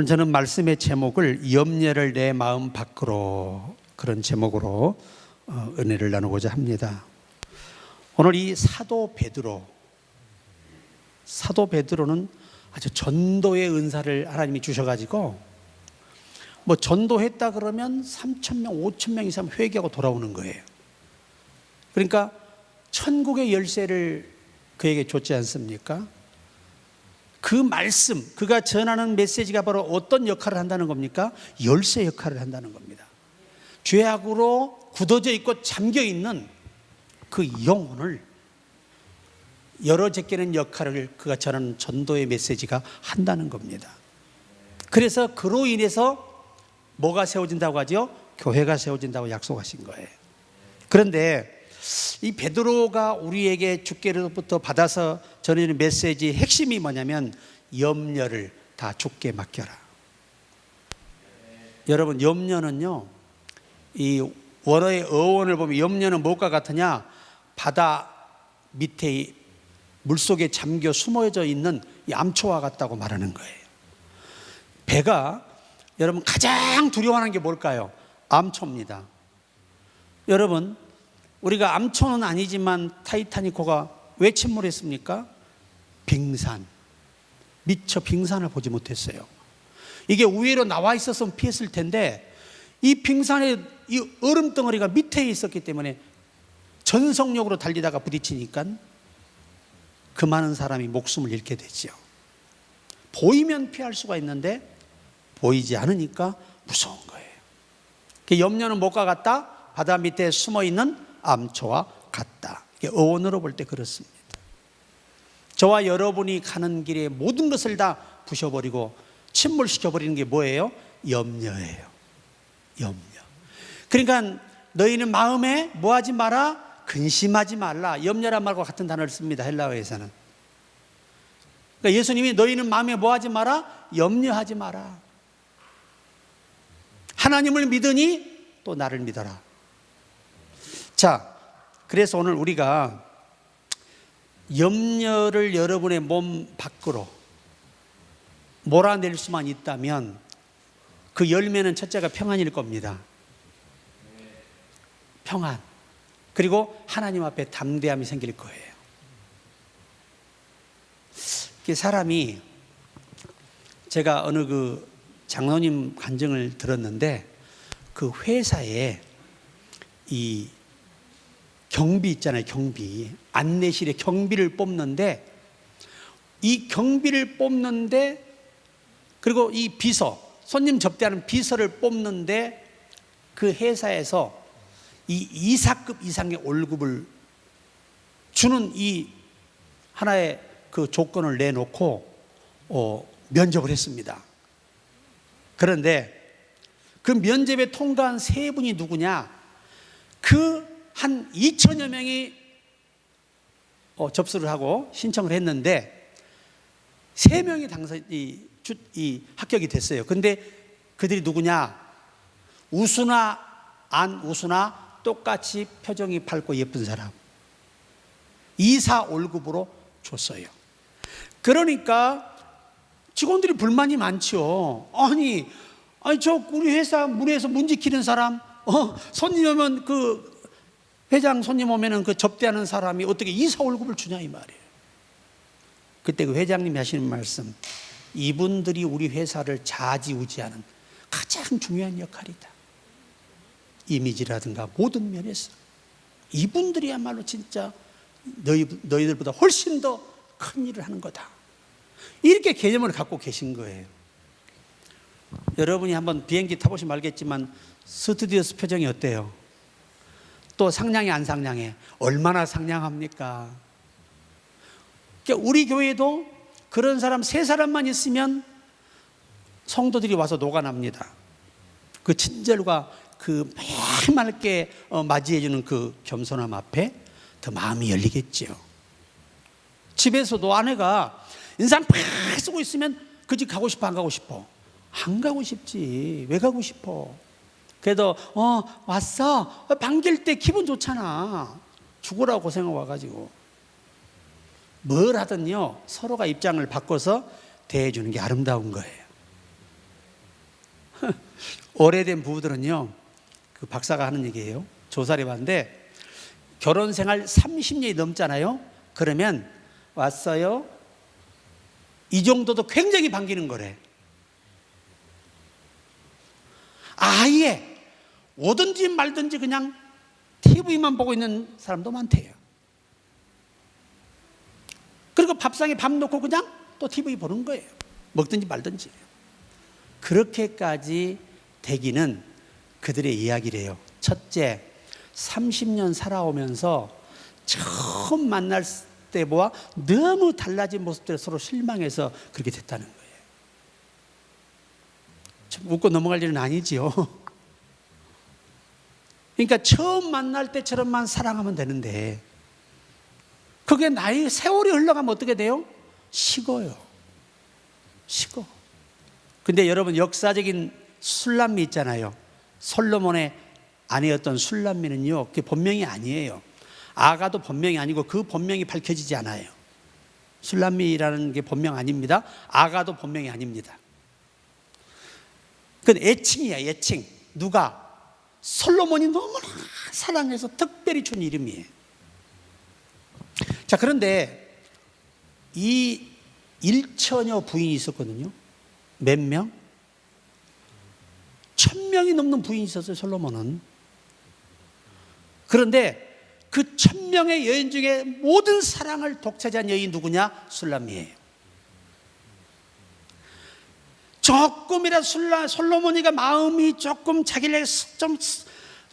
오늘 저는 말씀의 제목을 염려를 내 마음 밖으로, 그런 제목으로 은혜를 나누고자 합니다. 오늘 이 사도 베드로는 아주 전도의 은사를 하나님이 주셔가지고 뭐 전도했다 그러면 3,000명, 5,000명 이상 회개하고 돌아오는 거예요. 그러니까 천국의 열쇠를 그에게 줬지 않습니까? 그 말씀, 그가 전하는 메시지가 바로 어떤 역할을 한다는 겁니까? 열쇠 역할을 한다는 겁니다. 죄악으로 굳어져 있고 잠겨 있는 그 영혼을 열어 제끼는 역할을 그가 전하는 전도의 메시지가 한다는 겁니다. 그래서 그로 인해서 뭐가 세워진다고 하죠? 교회가 세워진다고 약속하신 거예요. 그런데 이 베드로가 우리에게 주께로부터 받아서 전해주는 메시지의 핵심이 뭐냐면 염려를 다 주께 맡겨라. 여러분, 염려는요, 이 원어의 어원을 보면 염려는 무엇과 같으냐? 바다 밑에 물속에 잠겨 숨어져 있는 이 암초와 같다고 말하는 거예요. 배가 여러분 가장 두려워하는 게 뭘까요? 암초입니다. 여러분, 우리가 암초는 아니지만 타이타닉호가 왜 침몰했습니까? 빙산. 미처 빙산을 보지 못했어요. 이게 우회로 나와 있었으면 피했을 텐데 이 빙산의 이 얼음 덩어리가 밑에 있었기 때문에 전속력으로 달리다가 부딪히니까 그 많은 사람이 목숨을 잃게 되죠. 보이면 피할 수가 있는데 보이지 않으니까 무서운 거예요. 그 염려는 무엇과 같다? 바다 밑에 숨어있는 암초와 같다. 어원으로 볼 때 그렇습니다. 저와 여러분이 가는 길에 모든 것을 다 부셔버리고 침몰시켜버리는 게 뭐예요? 염려예요. 염려. 그러니까 너희는 마음에 뭐하지 마라? 근심하지 말라. 염려란 말과 같은 단어를 씁니다. 헬라어에서는. 그러니까 예수님이 너희는 마음에 뭐하지 마라? 염려하지 마라. 하나님을 믿으니 또 나를 믿어라. 자, 그래서 오늘 우리가 염려를 여러분의 몸 밖으로 몰아낼 수만 있다면 그 열매는 첫째가 평안일 겁니다. 평안. 그리고 하나님 앞에 담대함이 생길 거예요. 사람이, 제가 어느 그 장로님 간증을 들었는데 그 회사에 이 경비 있잖아요. 경비. 안내실에 경비를 뽑는데 이 경비를 뽑는데 그리고 이 비서, 손님 접대하는 비서를 뽑는데 그 회사에서 이 이사급 이상의 월급을 주는 이 하나의 그 조건을 내놓고 면접을 했습니다. 그런데 그 면접에 통과한 세 분이 누구냐? 그 한 2천여 명이 접수를 하고 신청을 했는데 3명이 합격이 됐어요. 근데 그들이 누구냐? 우수나 안 우수나 똑같이 표정이 밝고 예쁜 사람. 이사 월급으로 줬어요. 그러니까 직원들이 불만이 많죠. 아니 저 우리 회사 문에서 문 지키는 사람, 손님 오면 그 회장 손님 오면은 그 접대하는 사람이 어떻게 이사 월급을 주냐 이 말이에요. 그때 그 회장님이 하시는 말씀, 이분들이 우리 회사를 좌지우지하는 가장 중요한 역할이다. 이미지라든가 모든 면에서 이분들이야말로 진짜 너희들보다 훨씬 더 큰 일을 하는 거다. 이렇게 개념을 갖고 계신 거예요. 여러분이 한번 비행기 타보시면 알겠지만 스튜디오스 표정이 어때요? 또 상냥해 안 상냥해? 얼마나 상냥합니까? 그러니까 우리 교회도 그런 사람 3사람만 있으면 성도들이 와서 녹아납니다. 그 친절과 그 맑게 맞이해주는 그 겸손함 앞에 더 마음이 열리겠지요. 집에서도 아내가 인상 팍 쓰고 있으면 그 집 가고 싶어 안 가고 싶어? 안 가고 싶지. 왜 가고 싶어? 그래도 왔어? 반길 때 기분 좋잖아. 죽으라고 고생하고 와가지고. 뭘 하든요 서로가 입장을 바꿔서 대해주는 게 아름다운 거예요. 오래된 부부들은요, 그 박사가 하는 얘기예요. 조사를 해봤는데 결혼 생활 30년이 넘잖아요. 그러면 왔어요. 이 정도도 굉장히 반기는 거래. 아예 오든지 말든지 그냥 TV만 보고 있는 사람도 많대요. 그리고 밥상에 밥 놓고 그냥 또 TV 보는 거예요. 먹든지 말든지. 그렇게까지 되기는 그들의 이야기래요. 첫째, 30년 살아오면서 처음 만날 때와 너무 달라진 모습들에 서로 실망해서 그렇게 됐다는 거예요. 좀 웃고 넘어갈 일은 아니지요. 그러니까 처음 만날 때처럼만 사랑하면 되는데 그게 나이 세월이 흘러가면 어떻게 돼요? 식어요. 식어. 근데 여러분, 역사적인 술람미 있잖아요. 솔로몬의 아내였던 술람미는요, 그게 본명이 아니에요. 아가도 본명이 아니고 그 본명이 밝혀지지 않아요. 술람미라는 게 본명 아닙니다. 아가도 본명이 아닙니다. 그건 애칭이야, 애칭. 누가? 솔로몬이 너무나 사랑해서 특별히 준 이름이에요. 자, 그런데 이 1천여 부인이 있었거든요. 몇 명? 1000명이 넘는 부인이 있었어요, 솔로몬은. 그런데 그 1000명의 여인 중에 모든 사랑을 독차지한 여인이 누구냐? 술람미예요. 조금이라도 솔로몬이가 마음이 조금 자기를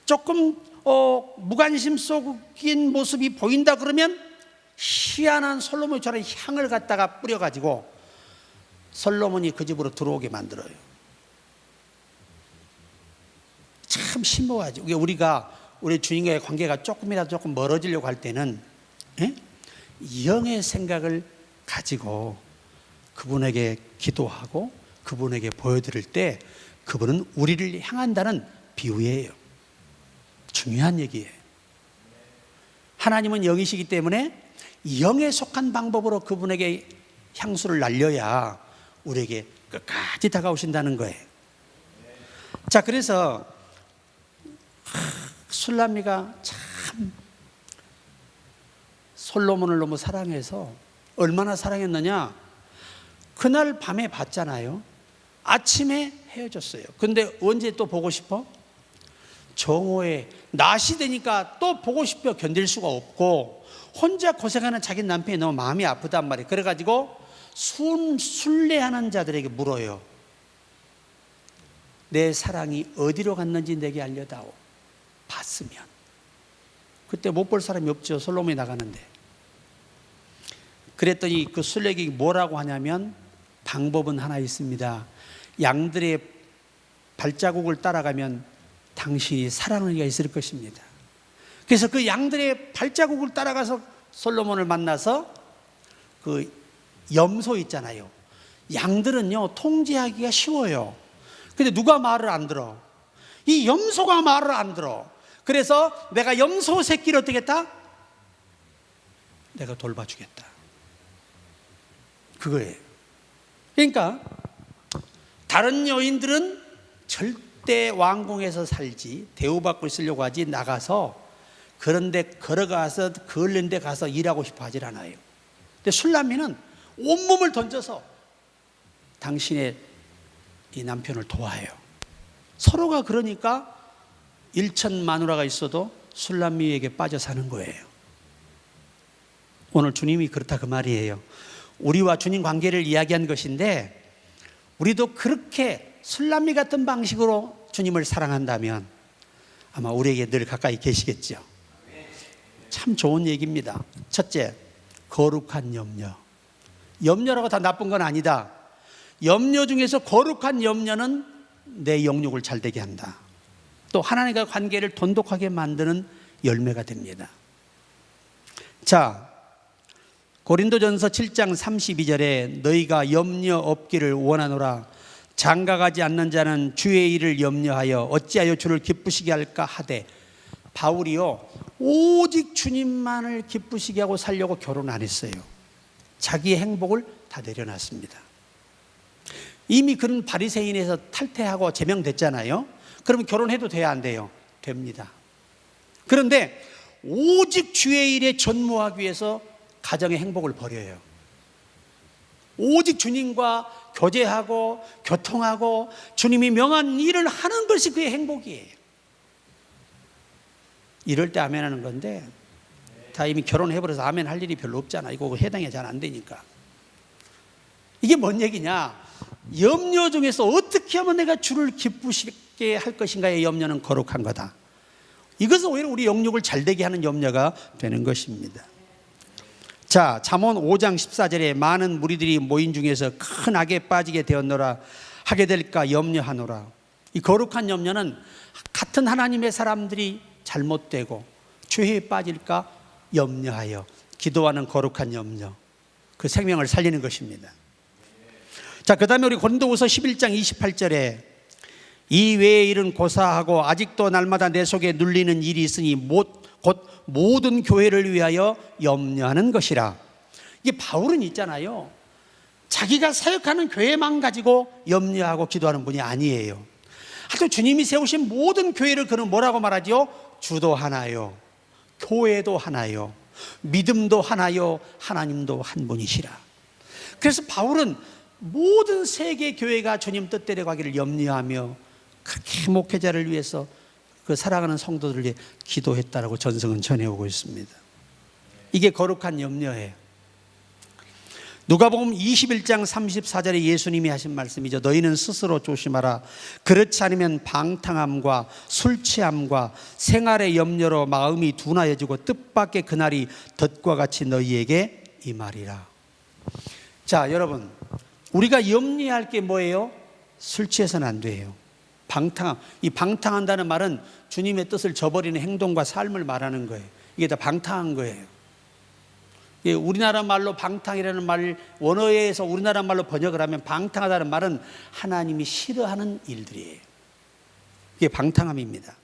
조금 무관심 속인 모습이 보인다 그러면 희한한 솔로몬처럼 향을 갖다가 뿌려가지고 솔로몬이 그 집으로 들어오게 만들어요. 참 심오하죠. 우리가 우리 주님과의 관계가 조금이라도 조금 멀어지려고 할 때는 영의 생각을 가지고 그분에게 기도하고 그분에게 보여드릴 때 그분은 우리를 향한다는 비유예요. 중요한 얘기예요. 하나님은 영이시기 때문에 영에 속한 방법으로 그분에게 향수를 날려야 우리에게 끝까지 다가오신다는 거예요. 자, 그래서 술람미가 참 솔로몬을 너무 사랑해서 얼마나 사랑했느냐, 그날 밤에 봤잖아요. 아침에 헤어졌어요. 근데 언제 또 보고 싶어? 정오에 낮이 되니까 또 보고 싶어. 견딜 수가 없고 혼자 고생하는 자기 남편이 너무 마음이 아프단 말이에요. 그래가지고 순례하는 자들에게 물어요. 내 사랑이 어디로 갔는지 내게 알려다오. 봤으면. 그때 못 볼 사람이 없죠. 솔로몬이 나가는데. 그랬더니 그 순례객이 뭐라고 하냐면 방법은 하나 있습니다. 양들의 발자국을 따라가면 당신이 사랑하는 이가 있을 것입니다. 그래서 그 양들의 발자국을 따라가서 솔로몬을 만나서 그 염소 있잖아요. 양들은요, 통제하기가 쉬워요. 근데 누가 말을 안 들어? 이 염소가 말을 안 들어. 그래서 내가 염소 새끼를 어떻게 했다? 내가 돌봐주겠다. 그거예요. 그러니까 다른 여인들은 절대 왕궁에서 살지, 대우받고 있으려고 하지, 나가서 그런데 걸어가서 걸린 데 가서 일하고 싶어 하질 않아요. 근데 술람미는 온몸을 던져서 당신의 이 남편을 도와요. 서로가 그러니까 1천 마누라가 있어도 술람미에게 빠져 사는 거예요. 오늘 주님이 그렇다 그 말이에요. 우리와 주님 관계를 이야기한 것인데 우리도 그렇게 술람미 같은 방식으로 주님을 사랑한다면 아마 우리에게 늘 가까이 계시겠죠. 참 좋은 얘기입니다. 첫째, 거룩한 염려. 염려라고 다 나쁜 건 아니다. 염려 중에서 거룩한 염려는 내 영육을 잘 되게 한다. 또 하나님과 관계를 돈독하게 만드는 열매가 됩니다. 자, 고린도전서 7장 32절에 너희가 염려 없기를 원하노라. 장가가지 않는 자는 주의 일을 염려하여 어찌하여 주를 기쁘시게 할까 하되, 바울이요 오직 주님만을 기쁘시게 하고 살려고 결혼 안 했어요. 자기의 행복을 다 내려놨습니다. 이미 그런 바리새인에서 탈퇴하고 제명됐잖아요. 그러면 결혼해도 돼야 안 돼요? 됩니다. 그런데 오직 주의 일에 전무하기 위해서 가정의 행복을 버려요. 오직 주님과 교제하고 교통하고 주님이 명한 일을 하는 것이 그의 행복이에요. 이럴 때 아멘 하는 건데, 다 이미 결혼해버려서 아멘 할 일이 별로 없잖아. 이거 해당이 잘 안 되니까. 이게 뭔 얘기냐? 염려 중에서 어떻게 하면 내가 주를 기쁘시게 할 것인가의 염려는 거룩한 거다. 이것은 오히려 우리 영육을 잘되게 하는 염려가 되는 것입니다. 자, 잠언 5장 14절에 많은 무리들이 모인 중에서 큰 악에 빠지게 되었노라, 하게 될까 염려하노라. 이 거룩한 염려는 같은 하나님의 사람들이 잘못되고 죄에 빠질까 염려하여 기도하는 거룩한 염려, 그 생명을 살리는 것입니다. 자, 그 다음에 우리 고린도후서 11장 28절에 이 외의 일은 고사하고 아직도 날마다 내 속에 눌리는 일이 있으니 곧 모든 교회를 위하여 염려하는 것이라. 이게 바울은 있잖아요, 자기가 사역하는 교회만 가지고 염려하고 기도하는 분이 아니에요. 하여튼 주님이 세우신 모든 교회를 그는 뭐라고 말하지요? 주도 하나요, 교회도 하나요, 믿음도 하나요, 하나님도 한 분이시라. 그래서 바울은 모든 세계 교회가 주님 뜻대로 가기를 염려하며 그렇게 목회자를 위해서, 그 사랑하는 성도들을 위해 기도했다라고 전성은 전해오고 있습니다. 이게 거룩한 염려예요. 누가복음 21장 34절에 예수님이 하신 말씀이죠. 너희는 스스로 조심하라. 그렇지 않으면 방탕함과 술 취함과 생활의 염려로 마음이 둔하여지고 뜻밖의 그날이 덫과 같이 너희에게 임하리라. 자, 여러분, 우리가 염려할 게 뭐예요? 술 취해서는 안 돼요. 방탕함. 이 방탕한다는 말은 주님의 뜻을 저버리는 행동과 삶을 말하는 거예요. 이게 다 방탕한 거예요. 우리나라 말로 방탕이라는 말, 원어에서 우리나라 말로 번역을 하면 방탕하다는 말은 하나님이 싫어하는 일들이에요. 이게 방탕함입니다.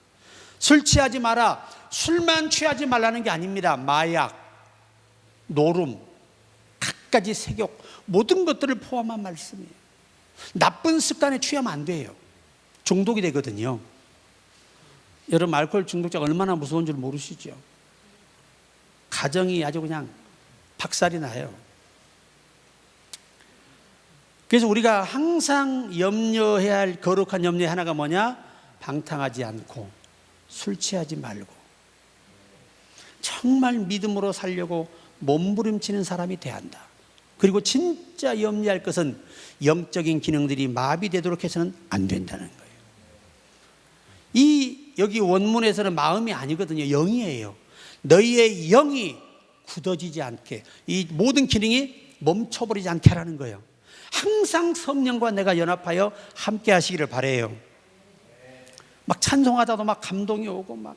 술 취하지 마라. 술만 취하지 말라는 게 아닙니다. 마약, 노름, 갖가지 색욕, 모든 것들을 포함한 말씀이에요. 나쁜 습관에 취하면 안 돼요. 중독이 되거든요. 여러분, 알코올 중독자가 얼마나 무서운 줄 모르시죠? 가정이 아주 그냥 박살이 나요. 그래서 우리가 항상 염려해야 할 거룩한 염려의 하나가 뭐냐? 방탕하지 않고 술 취하지 말고 정말 믿음으로 살려고 몸부림치는 사람이 돼야 한다. 그리고 진짜 염려할 것은 영적인 기능들이 마비되도록 해서는 안 된다는 거예요. 여기 원문에서는 마음이 아니거든요. 영이에요. 너희의 영이 굳어지지 않게, 이 모든 기능이 멈춰버리지 않게 하라는 거예요. 항상 성령과 내가 연합하여 함께 하시기를 바라요. 막 찬송하다도 막 감동이 오고 막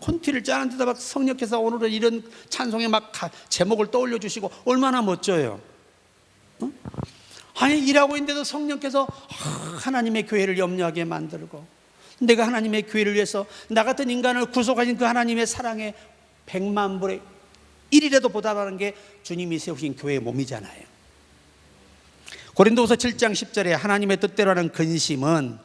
콘티를 짜는데다 막 성령께서 오늘은 이런 찬송에 막 제목을 떠올려 주시고 얼마나 멋져요. 아니, 일하고 있는데도 성령께서 하나님의 교회를 염려하게 만들고, 내가 하나님의 교회를 위해서 나 같은 인간을 구속하신 그 하나님의 사랑에 100만 분의 1이라도 보답하는 게 주님이 세우신 교회의 몸이잖아요. 고린도후서 7장 10절에 하나님의 뜻대로 하는 근심은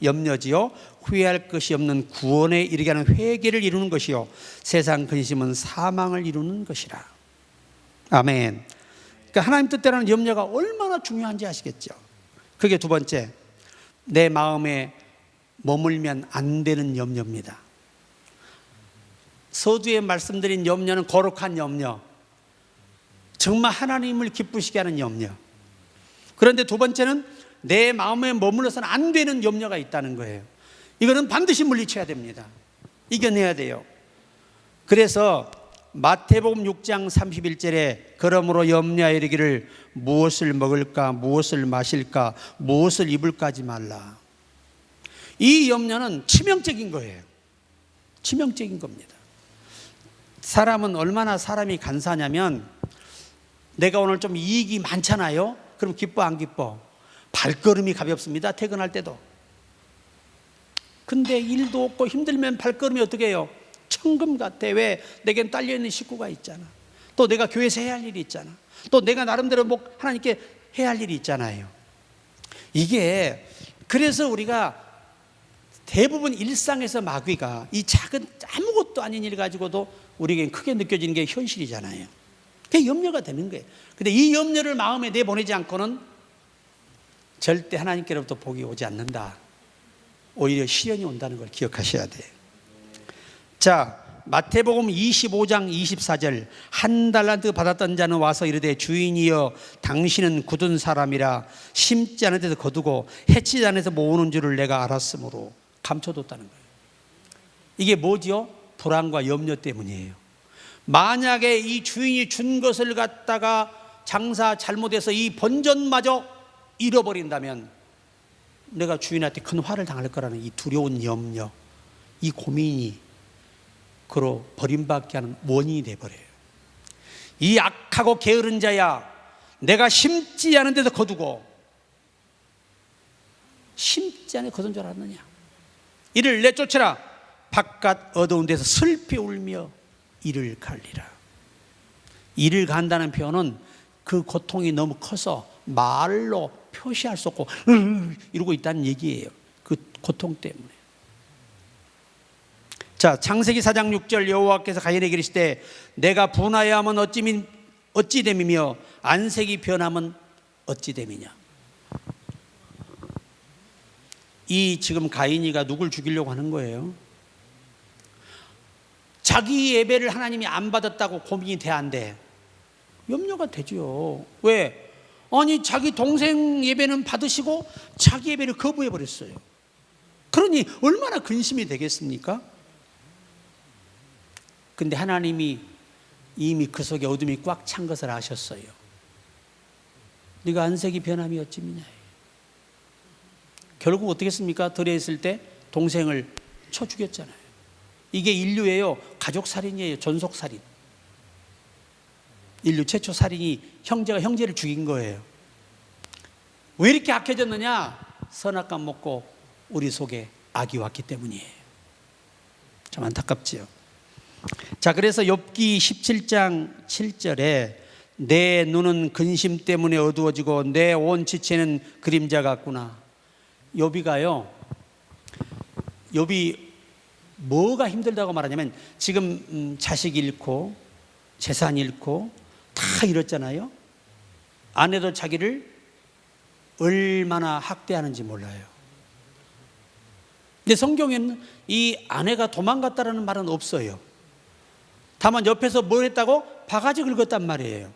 염려지요, 후회할 것이 없는 구원에 이르게 하는 회개를 이루는 것이요, 세상 근심은 사망을 이루는 것이라. 아멘. 그러니까 하나님 뜻대로 하는 염려가 얼마나 중요한지 아시겠죠? 그게 두 번째, 내 마음에 머물면 안 되는 염려입니다. 서두에 말씀드린 염려는 거룩한 염려, 정말 하나님을 기쁘시게 하는 염려. 그런데 두 번째는 내 마음에 머물러서는 안 되는 염려가 있다는 거예요. 이거는 반드시 물리쳐야 됩니다. 이겨내야 돼요. 그래서 마태복음 6장 31절에 그러므로 염려하여 이르기를 무엇을 먹을까, 무엇을 마실까, 무엇을 입을까 하지 말라. 이 염려는 치명적인 거예요. 치명적인 겁니다. 사람은 얼마나 사람이 간사하냐면, 내가 오늘 좀 이익이 많잖아요. 그럼 기뻐 안 기뻐? 발걸음이 가볍습니다. 퇴근할 때도. 근데 일도 없고 힘들면 발걸음이 어떻게 해요? 천금 같아. 왜? 내겐 딸려있는 식구가 있잖아. 또 내가 교회에서 해야 할 일이 있잖아. 또 내가 나름대로 하나님께 해야 할 일이 있잖아요. 이게 그래서 우리가 대부분 일상에서 마귀가 이 작은 아무것도 아닌 일 가지고도 우리에게 크게 느껴지는 게 현실이잖아요. 그게 염려가 되는 거예요. 근데 이 염려를 마음에 내보내지 않고는 절대 하나님께로부터 복이 오지 않는다. 오히려 시련이 온다는 걸 기억하셔야 돼요. 자, 마태복음 25장 24절, 한 달란트 받았던 자는 와서 이르되 주인이여 당신은 굳은 사람이라 심지 않은 데서 거두고 해치지 않은 데서 모으는 줄을 내가 알았으므로 감춰뒀다는 거예요. 이게 뭐지요? 불안과 염려 때문이에요. 만약에 이 주인이 준 것을 갖다가 장사 잘못해서 이 본전마저 잃어버린다면 내가 주인한테 큰 화를 당할 거라는 이 두려운 염려, 이 고민이 그로 버림받게 하는 원인이 되어버려요. 이 악하고 게으른 자야, 내가 심지 않은 데서 거두고 심지 않은 데 거둔 줄 알았느냐? 이를 내쫓으라. 바깥 어두운 데서 슬피 울며 이를 갈리라. 이를 간다는 표현은 그 고통이 너무 커서 말로 표시할 수 없고 이러고 있다는 얘기예요. 그 고통 때문에. 자, 창세기 4장 6절, 여호와께서 가인에게 이르시되 내가 분하여 하면 어찌 됨이며 안색이 변하면 어찌 됨이냐. 이 지금 가인이가 누굴 죽이려고 하는 거예요? 자기 예배를 하나님이 안 받았다고 고민이 돼 안 돼? 염려가 되죠. 왜? 아니 자기 동생 예배는 받으시고 자기 예배를 거부해 버렸어요. 그러니 얼마나 근심이 되겠습니까? 근데 하나님이 이미 그 속에 어둠이 꽉 찬 것을 아셨어요. 네가 안색이 변함이 어찌미냐. 결국 어떻게 했습니까? 들에 있을 때 동생을 쳐 죽였잖아요. 이게 인류예요. 가족 살인이에요. 전속 살인. 인류 최초 살인이 형제가 형제를 죽인 거예요. 왜 이렇게 악해졌느냐? 선악과를 먹고 우리 속에 악이 왔기 때문이에요. 참 안타깝지요. 자, 그래서 욥기 17장 7절에 내 눈은 근심 때문에 어두워지고 내 온 지체는 그림자 같구나. 욥이가요, 욥이 뭐가 힘들다고 말하냐면 지금 자식 잃고 재산 잃고 다 잃었잖아요. 아내도 자기를 얼마나 학대하는지 몰라요. 근데 성경에는 이 아내가 도망갔다라는 말은 없어요. 다만 옆에서 뭘 했다고? 바가지 긁었단 말이에요.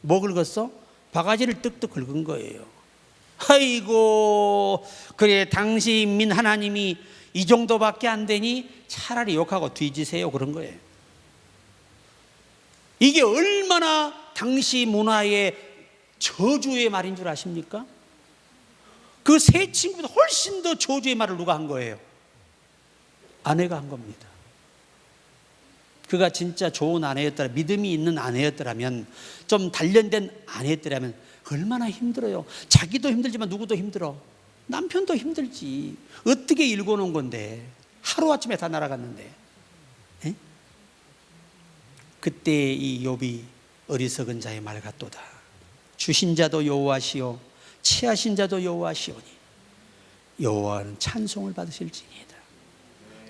뭐 긁었어? 바가지를 뜩뜩 긁은 거예요. 아이고, 그래 당신 하나님이 이 정도밖에 안 되니 차라리 욕하고 뒤지세요, 그런 거예요. 이게 얼마나 당시 문화의 저주의 말인 줄 아십니까? 그 세 친구보다 훨씬 더 저주의 말을 누가 한 거예요? 아내가 한 겁니다. 그가 진짜 좋은 아내였더라, 믿음이 있는 아내였더라면, 좀 단련된 아내였더라면 얼마나 힘들어요. 자기도 힘들지만 누구도 힘들어. 남편도 힘들지. 어떻게 일궈놓은 건데 하루아침에 다 날아갔는데. 에? 그때 이 욥이 어리석은 자의 말 같도다. 주신 자도 여호와시요 취하신 자도 여호와시오니 여호와는 찬송을 받으실지니이다.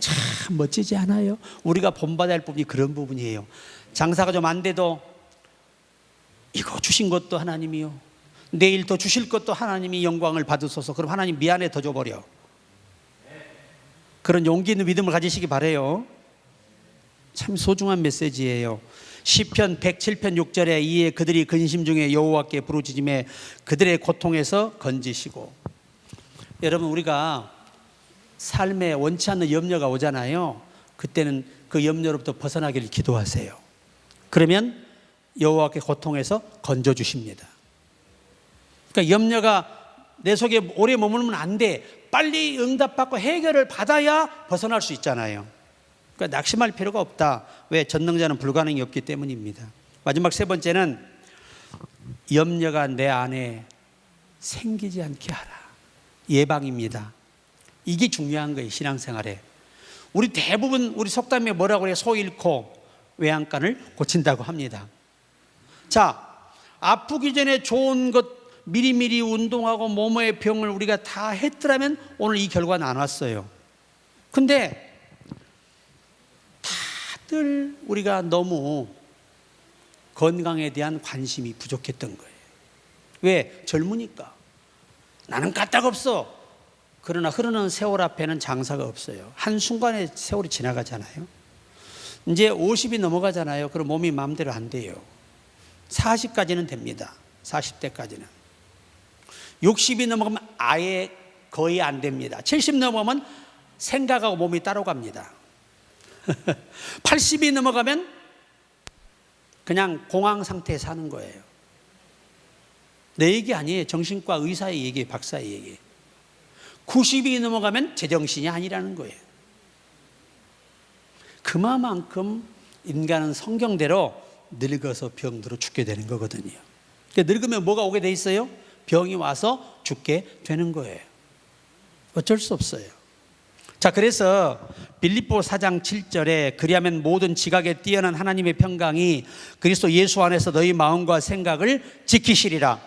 참 멋지지 않아요? 우리가 본받아야 할 부분이 그런 부분이에요. 장사가 좀 안 돼도 이거 주신 것도 하나님이요, 내일 더 주실 것도 하나님이 영광을 받으소서. 그럼 하나님 미안해 더 줘버려. 그런 용기 있는 믿음을 가지시기 바라요. 참 소중한 메시지예요. 시편 107편 6절에 이에 그들이 근심 중에 여호와께 부르짖음에 그들의 고통에서 건지시고. 여러분, 우리가 삶에 원치 않는 염려가 오잖아요. 그때는 그 염려로부터 벗어나기를 기도하세요. 그러면 여호와께 고통에서 건져주십니다. 그러니까 염려가 내 속에 오래 머물면 안 돼. 빨리 응답받고 해결을 받아야 벗어날 수 있잖아요. 그러니까 낙심할 필요가 없다. 왜? 전능자는 불가능이 없기 때문입니다. 마지막 세 번째는 염려가 내 안에 생기지 않게 하라. 예방입니다. 이게 중요한 거예요, 신앙생활에. 우리 대부분 우리 속담에 뭐라고 그래요? 소 잃고 외양간을 고친다고 합니다. 자, 아프기 전에 좋은 것 미리미리 운동하고 몸의 병을 우리가 다 했더라면 오늘 이 결과는 안 왔어요. 근데 다들 우리가 너무 건강에 대한 관심이 부족했던 거예요. 왜? 젊으니까. 나는 까딱없어. 그러나 흐르는 세월 앞에는 장사가 없어요. 한순간에 세월이 지나가잖아요. 이제 50이 넘어가잖아요. 그럼 몸이 마음대로 안 돼요. 40까지는 됩니다. 40대까지는. 60이 넘어가면 아예 거의 안 됩니다. 70 넘어가면 생각하고 몸이 따라갑니다. 80이 넘어가면 그냥 공황 상태에 사는 거예요. 내 얘기 아니에요. 정신과 의사의 얘기예요. 박사의 얘기. 90이 넘어가면 제정신이 아니라는 거예요. 그만큼 인간은 성경대로 늙어서 병들어 죽게 되는 거거든요. 그러니까 늙으면 뭐가 오게 돼 있어요? 병이 와서 죽게 되는 거예요. 어쩔 수 없어요. 자, 그래서 빌립보 4장 7절에 그리하면 모든 지각에 뛰어난 하나님의 평강이 그리스도 예수 안에서 너희 마음과 생각을 지키시리라.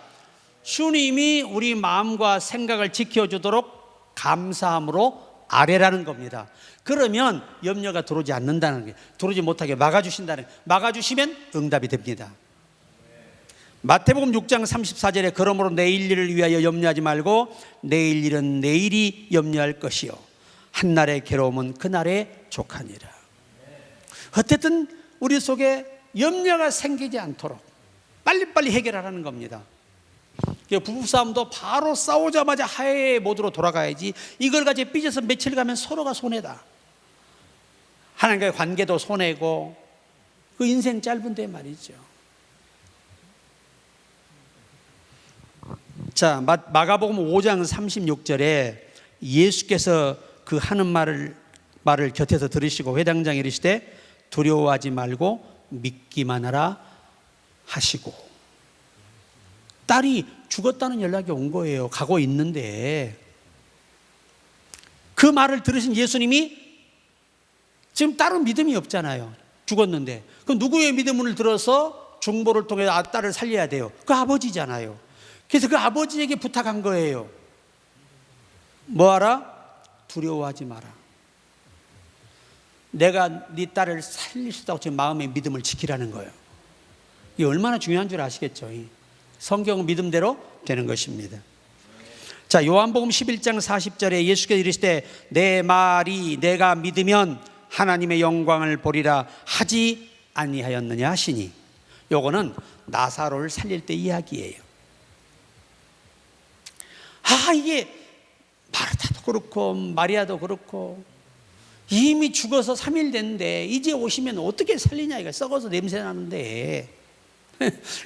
주님이 우리 마음과 생각을 지켜주도록 감사함으로 아뢰라는 겁니다. 그러면 염려가 들어오지 않는다는 게, 들어오지 못하게 막아주신다는, 막아주시면 응답이 됩니다. 마태복음 6장 34절에 그러므로 내일 일을 위하여 염려하지 말고 내일 일은 내일이 염려할 것이요 한날의 괴로움은 그날에 족하니라. 어쨌든 우리 속에 염려가 생기지 않도록 빨리빨리 해결하라는 겁니다. 부부싸움도 바로 싸우자마자 화해의 모드로 돌아가야지, 이걸 가지고 삐져서 며칠 가면 서로가 손해다. 하나님과의 관계도 손해고, 그 인생 짧은데 말이죠. 자, 마가복음 5장 36절에 예수께서 그 하는 말을 곁에서 들으시고 회당장에 이르시되 두려워하지 말고 믿기만 하라 하시고, 딸이 죽었다는 연락이 온 거예요. 가고 있는데 그 말을 들으신 예수님이, 지금 딸은 믿음이 없잖아요. 죽었는데. 그럼 누구의 믿음을 들어서 중보를 통해 딸을 살려야 돼요? 그 아버지잖아요. 그래서 그 아버지에게 부탁한 거예요. 뭐하라? 두려워하지 마라. 내가 네 딸을 살릴 수 있다고 지금 마음의 믿음을 지키라는 거예요. 이게 얼마나 중요한 줄 아시겠죠? 성경은 믿음대로 되는 것입니다. 자, 요한복음 11장 40절에 예수께서 이르시되 내 말이 내가 믿으면 하나님의 영광을 보리라 하지 아니하였느냐 하시니, 요거는 나사로를 살릴 때 이야기예요. 이게 마르타도 그렇고 마리아도 그렇고 이미 죽어서 3일 됐는데 이제 오시면 어떻게 살리냐, 이거 썩어서 냄새 나는데.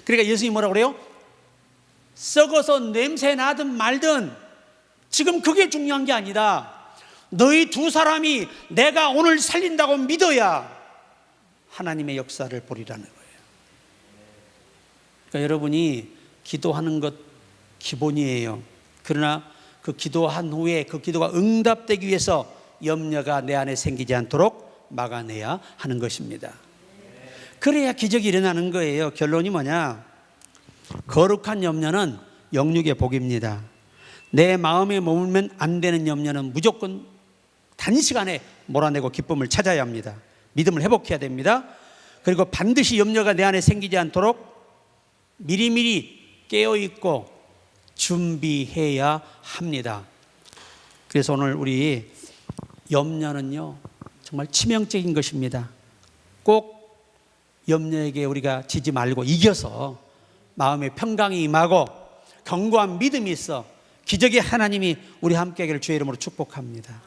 그러니까 예수님이 뭐라고 그래요? 썩어서 냄새 나든 말든 지금 그게 중요한 게 아니다. 너희 두 사람이 내가 오늘 살린다고 믿어야 하나님의 역사를 보리라는 거예요. 그러니까 여러분이 기도하는 것 기본이에요. 그러나 그 기도한 후에 그 기도가 응답되기 위해서 염려가 내 안에 생기지 않도록 막아내야 하는 것입니다. 그래야 기적이 일어나는 거예요. 결론이 뭐냐? 거룩한 염려는 영육의 복입니다. 내 마음에 머물면 안 되는 염려는 무조건 단시간에 몰아내고 기쁨을 찾아야 합니다. 믿음을 회복해야 됩니다. 그리고 반드시 염려가 내 안에 생기지 않도록 미리미리 깨어있고 준비해야 합니다. 그래서 오늘 우리 염려는요 정말 치명적인 것입니다. 꼭 염려에게 우리가 지지 말고 이겨서 마음의 평강이 임하고 견고한 믿음이 있어 기적의 하나님이 우리 함께 하기를 주의 이름으로 축복합니다.